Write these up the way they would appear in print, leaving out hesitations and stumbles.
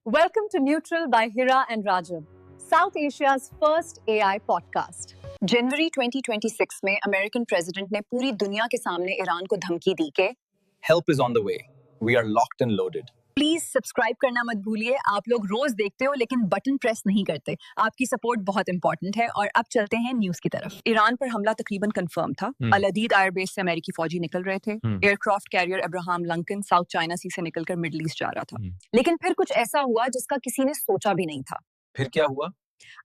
Welcome to Neutral by Hira and Rajab, South Asia's first AI podcast. जनवरी 2026 में American president ने पूरी दुनिया के सामने ईरान को धमकी दी कि Help is on the way. We are locked and loaded. Please subscribe करना मत भूलिए। आप लोग रोज देखते हो लेकिन बटन प्रेस नहीं करते। आपकी सपोर्ट बहुत इंपॉर्टेंट है। और अब चलते हैं न्यूज की तरफ। ईरान पर हमला तकरीबन कंफर्म था। अल अदीद एयरबेस से अमेरिकी फौजी निकल रहे थे। Aircraft carrier Abraham Lincoln South China Sea से निकलकर मिडिल ईस्ट जा रहा था। लेकिन फिर कुछ ऐसा हुआ जिसका किसी ने सोचा भी नहीं था। फिर क्या हुआ?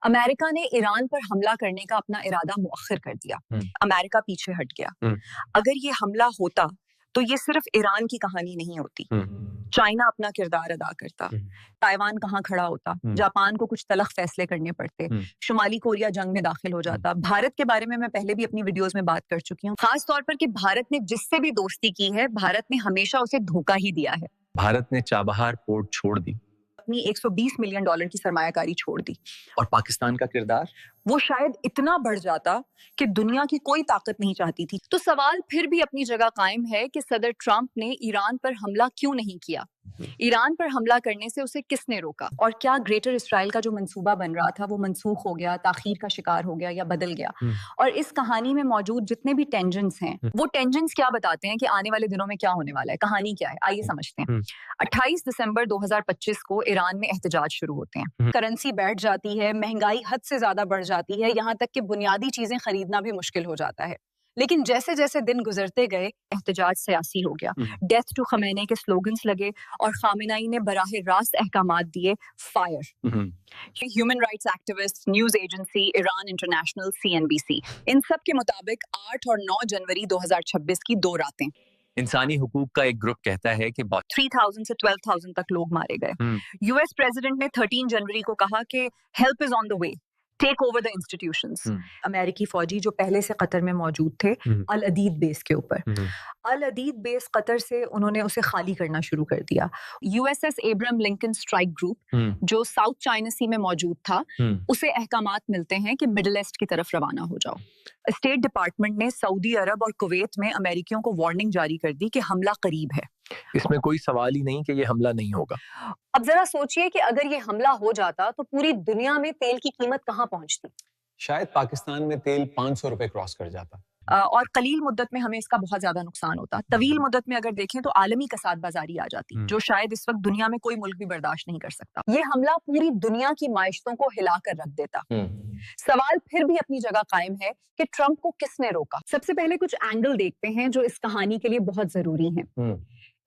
अमेरिका ने ईरान पर हमला करने का अपना इरादा मुअख्खर कर दिया। अमेरिका पीछे हट गया। अगर ये हमला होता तो ये सिर्फ ईरान की कहानी नहीं होती। चाइना अपना किरदार अदा करता, ताइवान कहाँ खड़ा होता, जापान को कुछ तलख फैसले करने पड़ते, शुमाली कोरिया जंग में दाखिल हो जाता। भारत के बारे में मैं पहले भी अपनी वीडियोस में बात कर चुकी हूँ, खास तौर पर कि भारत ने जिससे भी दोस्ती की है, भारत ने हमेशा उसे धोखा ही दिया है। भारत ने चाबहार पोर्ट छोड़ दी, अपनी $120 मिलियन की सरमायाकारी छोड़ दी। और पाकिस्तान का किरदार वो शायद इतना बढ़ जाता कि दुनिया की कोई ताकत नहीं चाहती थी। तो सवाल फिर भी अपनी जगह कायम है कि सदर ट्रंप ने ईरान पर हमला क्यों नहीं किया? ईरान पर हमला करने से उसे किसने रोका? और क्या ग्रेटर इसराइल का जो मंसूबा बन रहा था वो मनसूख हो गया, ताखीर का शिकार हो गया या बदल गया? और इस कहानी में मौजूद जितने भी टेंजेंट्स हैं, वो टेंजेंट्स क्या बताते हैं कि आने वाले दिनों में क्या होने वाला है? कहानी क्या है? आइए समझते हैं। 28 दिसंबर 2025 को ईरान में एहतजाज शुरू होते हैं। करेंसी बैठ जाती है, महंगाई हद से ज्यादा बढ़ जाती है, यहाँ तक कि बुनियादी चीजें खरीदना भी मुश्किल हो जाता है। लेकिन जैसे जैसे दिन गुजरते गए, एहतजाज सियासी हो गया। डेथ टू खमेनी के स्लोगन्स लगे और खामेनी ने बराह रास्त अहकामात दिए, fire. Human rights activist, news agency, Iran international, CNBC, इन सब के मुताबिक 8 और 9 जनवरी 2026 की 2 रातें इंसानी हुकूक का एक ग्रुप कहता है कि 3,000 से 12,000 तक लोग मारे गए। यूएस प्रेसिडेंट ने 13 जनवरी को कहा कि help is on the way, take over the institutions. अमेरिकी फौजी जो पहले से कतर में मौजूद थे, अल अदीद बेस के ऊपर, अल अदीद बेस कतर से उन्होंने उसे खाली करना शुरू कर दिया। USS Abraham Lincoln strike group जो साउथ चाइना सी में मौजूद था, उसे अहकामात मिलते हैं कि मिडिल ईस्ट की तरफ रवाना हो जाओ। स्टेट डिपार्टमेंट ने सऊदी अरब और कुवैत में अमेरिकियों को वार्निंग जारी कर दी कि हमला करीब है। इसमें कोई सवाल ही नहीं कि ये हमला नहीं होगा। अब जरा सोचिए कि अगर ये हमला हो जाता तो पूरी दुनिया में तेल की कीमत कहाँ पहुंचती? शायद पाकिस्तान में तेल 500 रुपए क्रॉस कर जाता। और कलील मुद्दत में हमें इसका बहुत ज्यादा नुकसान होता। तवील मुद्दत में अगर देखें तो आलमी कसाद बाजारी आ जाती, जो शायद इस वक्त दुनिया में कोई मुल्क भी बर्दाश्त नहीं कर सकता। ये हमला पूरी दुनिया की माइशतों को हिला कर रख देता। सवाल फिर भी अपनी जगह कायम है कि ट्रंप को किसने रोका? सबसे पहले कुछ एंगल देखते हैं जो इस कहानी के लिए बहुत जरूरी हैं।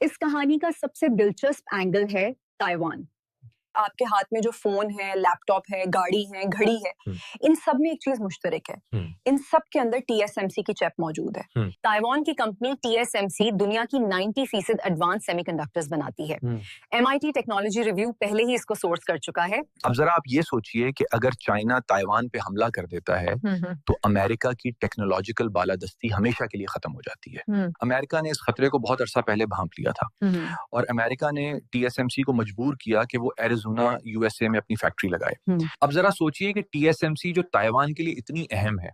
इस कहानी का सबसे दिलचस्प एंगल है ताइवान। आपके हाथ में जो फोन है, लैपटॉप है, गाड़ी है, घड़ी है, इन सब में एक चीज मुश्तरक है, इन सब के अंदर TSMC की चिप मौजूद है। ताइवान की कंपनी TSMC दुनिया की 90% एडवांस सेमीकंडक्टर्स बनाती है। MIT टेक्नोलॉजी रिव्यू पहले ही इसको सोर्स कर चुका है। अब जरा आप ये सोचिए कि अगर चाइना ताइवान पे हमला कर देता है तो अमेरिका की टेक्नोलॉजिकल बालादस्ती हमेशा के लिए खत्म हो जाती है। अमेरिका ने इस खतरे को बहुत अरसा पहले भांप लिया था और अमेरिका ने TSMC को मजबूर किया कि वो USA में अपनी फैक्ट्री लगाए। अब जरा सोचिए कि TSMC जो ताइवान के लिए इतनी अहम है,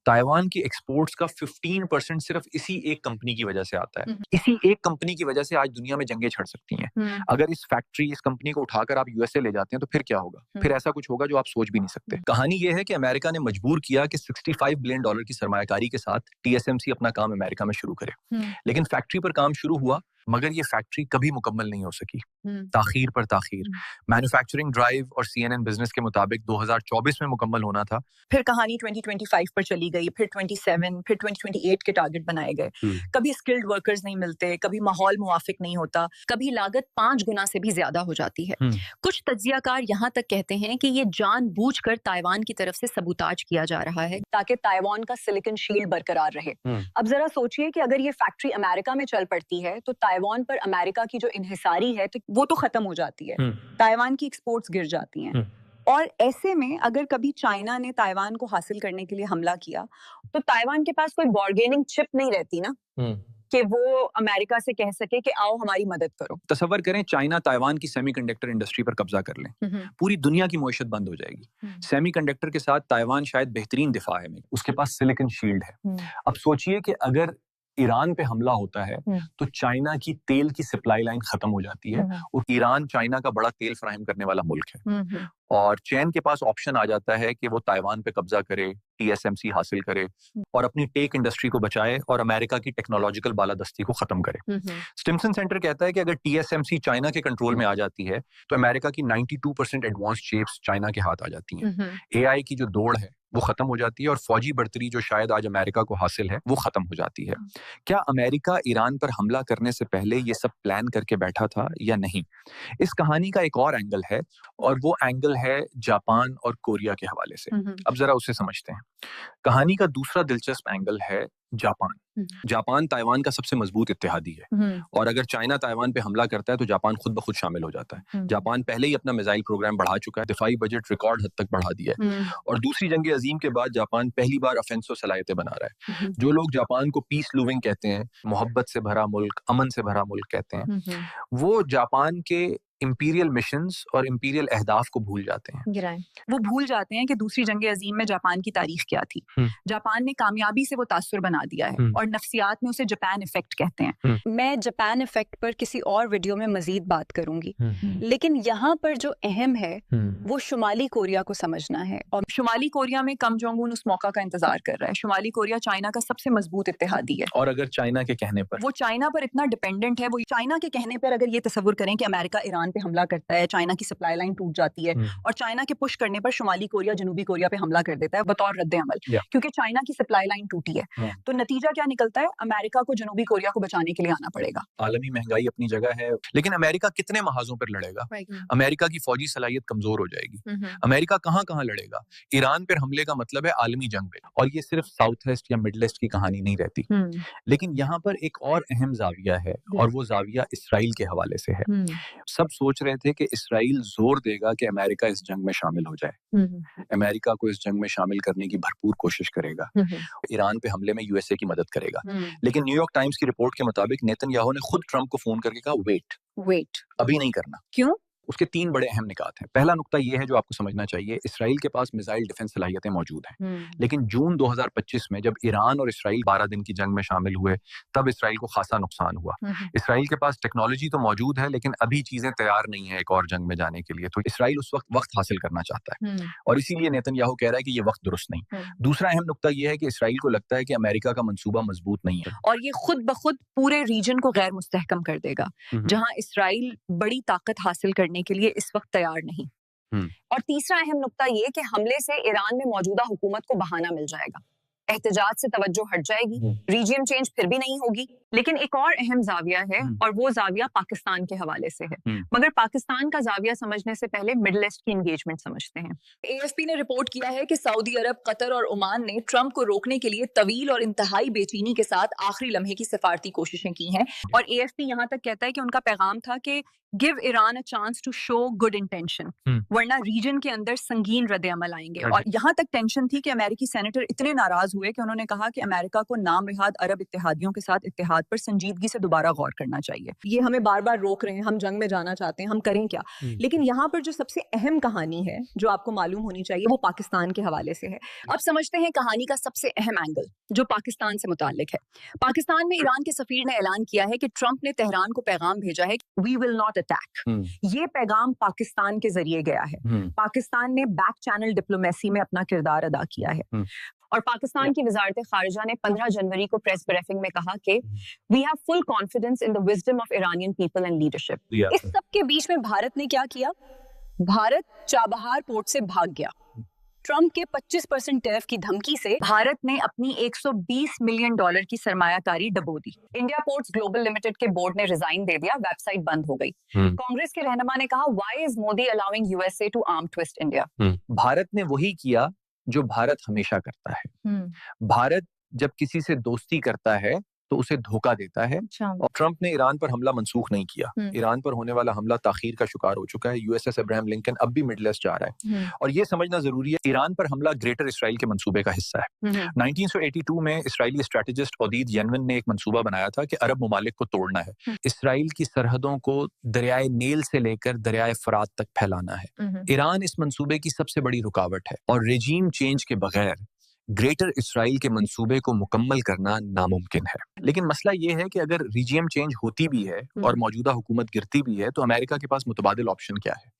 ताइवान की एक्सपोर्ट्स का 15% सिर्फ इसी एक कंपनी की वजह से आता है। इसी एक कंपनी की वजह से आज दुनिया में जंगें छिड़ सकती हैं। अगर इस फैक्ट्री, इस कंपनी को उठाकर आप USA ले जाते हैं तो फिर क्या होगा? फिर ऐसा कुछ होगा जो आप सोच भी नहीं सकते। कहानी यह है कि अमेरिका ने मजबूर किया कि $65 बिलियन की सरमायाकारी के साथ TSMC अपना काम अमेरिका में शुरू करे। लेकिन फैक्ट्री पर काम शुरू हुआ मगर ये फैक्ट्री कभी मुकम्मल नहीं हो सकी, ताखीर पर ताखीर। मैन्युफैक्चरिंग ड्राइव और CNN बिजनेस के मुताबिक 2024 में मुकम्मल होना था। फिर कहानी 2025 पर चली गई, फिर 27, फिर 2028 के टारगेट बनाए गए। कभी स्किल्ड वर्कर्स नहीं मिलते, कभी माहौल मुवाफिक नहीं होता, कभी लागत 5 गुना से भी ज्यादा हो जाती है। कुछ तज्जियाकार यहाँ तक कहते हैं कि ये जानबूझकर ताइवान की तरफ से सबूताज किया जा रहा है ताकि ताइवान का सिलिकॉन शील्ड बरकरार रहे। अब जरा सोचिए कि अगर ये फैक्ट्री अमेरिका में चल पड़ती है तो ताइवान पर अमेरिका की जो इन्हिसारी है तो वो तो खत्म हो जाती है, ताइवान की एक्सपोर्ट्स गिर जाती हैं। और ऐसे में अगर कभी चाइना ने ताइवान को हासिल करने के लिए हमला किया तो ताइवान के पास कोई बार्गेनिंग चिप नहीं रहती ना कि वो अमेरिका से कह सके कि आओ हमारी मदद करो। तसव्वुर करें चाइना ताइवान की सेमीकंडक्टर इंडस्ट्री पर कब्जा कर लें, पूरी दुनिया की मईशत बंद हो जाएगी। सेमीकंडक्टर के साथ ताइवान शायद बेहतरीन दिफा है, उसके पास सिलिकॉन शील्ड है। अब सोचिए कि अगर ईरान पे हमला होता है तो चाइना की तेल की सप्लाई लाइन खत्म हो जाती है और ईरान चाइना का बड़ा तेल फराहम करने वाला मुल्क है और चीन के पास ऑप्शन आ जाता है कि वो ताइवान पे कब्जा करे, TSMC हासिल करे और अपनी टेक इंडस्ट्री को बचाए और अमेरिका की टेक्नोलॉजिकल बालादस्ती को खत्म करे। स्टिम्सन सेंटर कहता है कि अगर TSMC चाइना के कंट्रोल में आ जाती है तो अमेरिका की 92% एडवांस चिप्स चाइना के हाथ आ जाती हैं। AI की जो दौड़ है वो खत्म हो जाती है और फौजी बढ़तरी जो शायद आज अमेरिका को हासिल है वो खत्म हो जाती है। क्या अमेरिका ईरान पर हमला करने से पहले ये सब प्लान करके बैठा था या नहीं? इस कहानी का एक और एंगल है और वो एंगल है जापान और कोरिया के हवाले से। अब जरा उसे समझते हैं। कहानी का दूसरा दिलचस्प एंगल है जापान। जापान ताइवान का सबसे मजबूत इत्तेहादी है और अगर चाइना ताइवान पे हमला करता है तो जापान खुद ब खुद शामिल हो जाता है। जापान पहले ही अपना मिसाइल प्रोग्राम बढ़ा चुका है, दिफाई बजट रिकॉर्ड हद तक बढ़ा दिया है और दूसरी जंग अजीम के बाद जापान पहली बार ऑफेंसिव सलाहियतें बना रहा है। जो लोग जापान को पीस लविंग कहते हैं, मोहब्बत से भरा मुल्क, अमन से भरा मुल्क कहते हैं, वो जापान के इंपीरियल मिशंस और इंपीरियल अहदाफ को भूल जाते हैं। वो भूल जाते हैं कि दूसरी जंग अजीम में जापान की तारीख क्या थी। जापान ने कामयाबी से वो तासुर बना दिया है और नफ्सियात में उसे जापान इफेक्ट कहते हैं। मैं जापान इफेक्ट पर किसी और वीडियो में मजीद बात करूंगी, लेकिन यहाँ पर जो अहम है वो शुमाली कोरिया को समझना है। और शुमाली कोरिया में किम जोंग उन उस मौका का इंतजार कर रहा है। शुमाली कोरिया चाइना का सबसे मजबूत इत्तेहादी है और अगर चाइना के कहने पर वो चाइना पर इतना डिपेंडेंट है, वो चाइना के कहने पर अगर ये तस्वुर करें कि अमेरिका ईरान पे हमला करता है, चाइना की सप्लाई लाइन टूट जाती है और चाइना के पुश करने पर शुमाली कोरिया जनूबी कोरिया पे हमला कर देता है बतौर रद्द अमल, क्योंकि चाइना की सप्लाई लाइन टूटी है। तो नतीजा क्या निकलता है? अमेरिका को जनूबी कोरिया को बचाने के लिए आना पड़ेगा। आलमी महंगाई अपनी जगह है, लेकिन अमेरिका कितने महाजों पर लड़ेगा? अमेरिका की फौजी सलाहियत कमजोर हो जाएगी। अमेरिका कहां कहां लड़ेगा? ईरान पर हमले का मतलब है आलमी जंग पे, और ये सिर्फ साउथ वेस्ट या मिडल ईस्ट की कहानी नहीं रहती। लेकिन यहाँ पर एक और अहम जाविया है और वो जाविया इसराइल के हवाले से है। सब सोच रहे थे कि इसराइल जोर देगा कि अमेरिका इस जंग में शामिल हो जाए, अमेरिका को इस जंग में शामिल करने की भरपूर कोशिश करेगा, ईरान पे हमले में USA की मदद करेगा। लेकिन न्यूयॉर्क टाइम्स की रिपोर्ट के मुताबिक नेतन्याहू ने खुद ट्रंप को फोन करके कहा वेट, अभी नहीं करना। क्यों? उसके 3 बड़े अहम निकात हैं। पहला नुकता यह है जो आपको समझना चाहिए, इसराइल के पास मिसाइल डिफेंस सलाहियतें मौजूद हैं, लेकिन जून 2025 में जब ईरान और इसराइल 12 दिन की जंग में शामिल हुए तब इसराइल को खासा नुकसान हुआ। इसराइल के पास टेक्नोलॉजी तो मौजूद है लेकिन अभी चीजें तैयार नहीं है एक और जंग में जाने के लिए, तो इसराइल उस वक्त हासिल करना चाहता है और इसीलिए नेतन्याहू कह रहा है कि ये वक्त दुरुस्त नहीं। दूसरा अहम नुकता यह है कि इसराइल को लगता है कि अमेरिका का मंसूबा मजबूत नहीं है और ये खुद ब खुद पूरे रीजन को गैर मुस्तहकम कर देगा, जहां इसराइल बड़ी ताकत हासिल करने के लिए इस वक्त तैयार नहीं। और तीसरा अहम नुकता ये कि हमले से ईरान में मौजूदा हुकूमत को बहाना मिल जाएगा, एहतजाज से तवज्जो हट जाएगी, रीजियम चेंज फिर भी नहीं होगी। लेकिन एक और अहम जाविया है और वो जाविया पाकिस्तान के हवाले से है। मगर पाकिस्तान का जाविया समझने से पहले मिडिल ईस्ट की एंगेजमेंट समझते हैं। AFP ने रिपोर्ट किया है कि सऊदी अरब, कतर और ओमान ने ट्रंप को रोकने के लिए तवील और इंतहाई बेचैनी के साथ आखिरी लम्हे की सिफारती कोशिशें की हैं और AFP यहाँ तक कहता है कि उनका पैगाम था कि give Iran a chance to show good intention, वरना रीजन के अंदर संगीन रद्द अमल आएंगे। और यहाँ तक टेंशन थी कि अमेरिकी सेनेटर इतने नाराज हुए कि उन्होंने कहा कि अमेरिका को नाम निहाद अरब इत्तेहादियों के साथ इत्तेहाद पर संजीदगी से दोबारा गौर करना चाहिए। ये हमें बार बार रोक रहे हैं, हम जंग में जाना चाहते हैं, हम करें क्या? लेकिन यहाँ पर जो सबसे अहम कहानी है जो आपको मालूम होनी चाहिए वो पाकिस्तान के हवाले से है। अब समझते हैं कहानी का सबसे अहम एंगल जो पाकिस्तान से मुताल्लिक है। पाकिस्तान में ईरान के सफीर ने ऐलान किया है कि ट्रंप ने तेहरान को पैगाम भेजा है वी विल नॉट अटैक। ये पैगाम पाकिस्तान के जरिए गया है। पाकिस्तान ने बैक चैनल डिप्लोमेसी में अपना किरदार अदा किया है और पाकिस्तान की वजारत खारिजा ने 15 जनवरी को प्रेस ब्रीफिंग में कहा कि we have full confidence in the wisdom of Iranian people and leadership. इस सब के बीच में भारत ने क्या किया? भारत चाबहार पोर्ट से भाग गया। ट्रंप के 25% टैरिफ की धमकी से भारत ने अपनी $120 मिलियन की सरमायाकारी डबो दी। इंडिया पोर्ट्स ग्लोबल लिमिटेड के बोर्ड ने रिजाइन दे दिया, वेबसाइट बंद हो गई। कांग्रेस के रहनुमा ने कहा why is Modi allowing USA to arm twist India. Bharat ने वही किया जो भारत हमेशा करता है। भारत जब किसी से दोस्ती करता है तो उसे धोखा देता है और ट्रंप ने ईरान पर हमला मंसूख नहीं किया। ईरान पर होने वाला हमला ताखीर का शिकार हो चुका है। USS अब्राहम लिंकन अब भी मिडिल ईस्ट जा रहा है और ये समझना जरूरी है ईरान पर हमला ग्रेटर इसराइल के मंसूबे का हिस्सा है। 1982 में इसराइली स्ट्रेटेजिस्ट ओदीद येनवन ने एक मंसूबा बनाया था कि अरब ममालिक को तोड़ना है, इसराइल की सरहदों को दरियाए नील से लेकर दरियाए फरात तक फैलाना है। ईरान इस मंसूबे की सबसे बड़ी रुकावट है और रेजीम चेंज के बगैर ग्रेटर इसराइल के मंसूबे को मुकम्मल करना नामुमकिन है। लेकिन मसला ये है कि अगर रीजियम चेंज होती भी है और मौजूदा हुकूमत गिरती भी है तो अमेरिका के पास मुतबादिल ऑप्शन क्या है?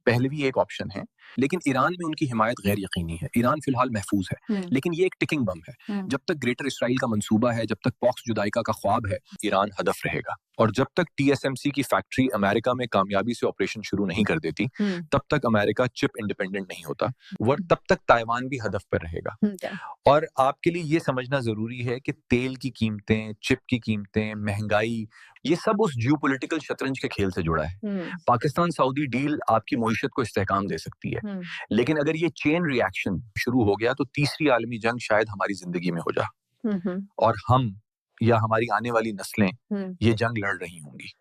पहलवी एक ऑप्शन है, लेकिन ईरान में उनकी हिमायत गैर यकीनी है। ईरान फिलहाल महफूज है, लेकिन ये एक टिकिंग बम है। जब तक ग्रेटर इसराइल का मंसूबा है, जब तक पॉक्स जुदाइका का ख्वाब है, ईरान हदफ रहेगा। और जब तक TSMC की फैक्ट्री अमेरिका में कामयाबी से ऑपरेशन शुरू नहीं कर देती, तब तक अमेरिका चिप इंडिपेंडेंट नहीं होता, और तब तक ताइवान भी हदफ पर रहेगा। और आपके लिए ये समझना जरूरी है कि तेल की कीमतें, चिप की कीमतें, महंगाई, ये सब उस जियोपॉलिटिकल शतरंज के खेल से जुड़ा है। पाकिस्तान सऊदी डील आपकी मईशत को इस्तेहकाम दे सकती है, लेकिन अगर ये चेन रिएक्शन शुरू हो गया तो तीसरी आलमी जंग शायद हमारी जिंदगी में हो जा, और हम या हमारी आने वाली नस्लें ये जंग लड़ रही होंगी।